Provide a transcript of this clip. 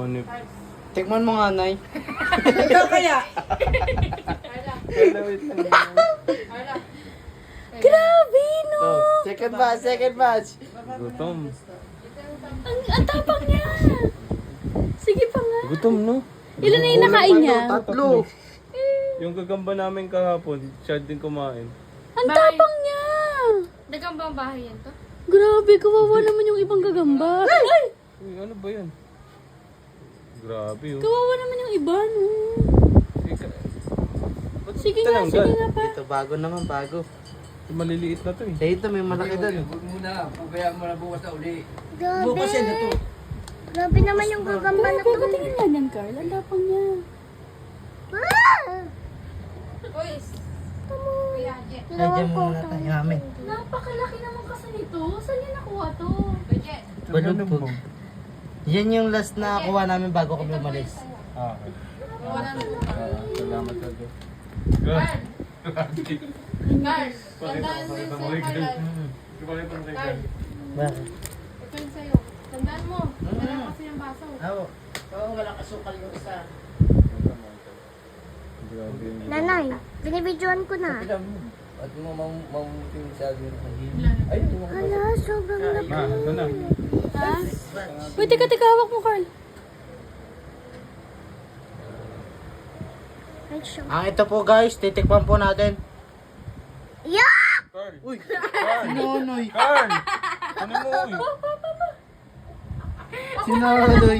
Hanip. Tikman mo nga, Nay. Ikaw kaya? Wala, wait lang. Grabe, no? Oh, second batch. Gutom. Ang tapang niya. Sige pa nga. Gutom, no? Ilan na yung nakain niya? Tatlo. Yung gagamba namin kahapon, siya din kumain. Ang tapang niya. Dagang bang bahay yan to? Grabe, kawawa naman yung ibang gagamba. Ay! Uy, ano ba yan? Grabe, oh. Kawawa naman yung iba, no? Ba't Sige nga, tinanggal? sige nga pa. Ito, bago naman, bago. Maliliit na to, eh. Dito, may malaki doon. Huwag muna. Pubayaan mo na bukas na uli. Grabe. Bukas yan na to. Grabe naman yung gagamba na to. Pero tingin nga niyan, Carl. Ang tapang niya. Ah! Uy, Kuya Jet. Medyo muna tayo namin. Napakalaki naman kasi nito. Saan niya nakuha to? Kuya Jet. Balugpog. Yan yung last na kuha namin bago kami umalis. Ah, okay. Wala na po. Salamat sa Diyos. Carl! Carl! Tandaan mo yun sa'yo, Carl. Carl, Bakit? ito yun sa'yo. Tandaan mo. Wala kasi yung baso. Oo. Walang asukal yung isa. Grabe yun. Nanay, binibidyoan ko na. At mo mamuting sa akin. Hala, sobrang laki. Ma, ito na. Ha? Uy, teka, hawak mo, Carl. Ay, siya. Ang ito po guys, titikman po natin. Yeah! Carl! Uy! Carl! Sinonoy! Carl! Ano mo, uy? Sinonoy!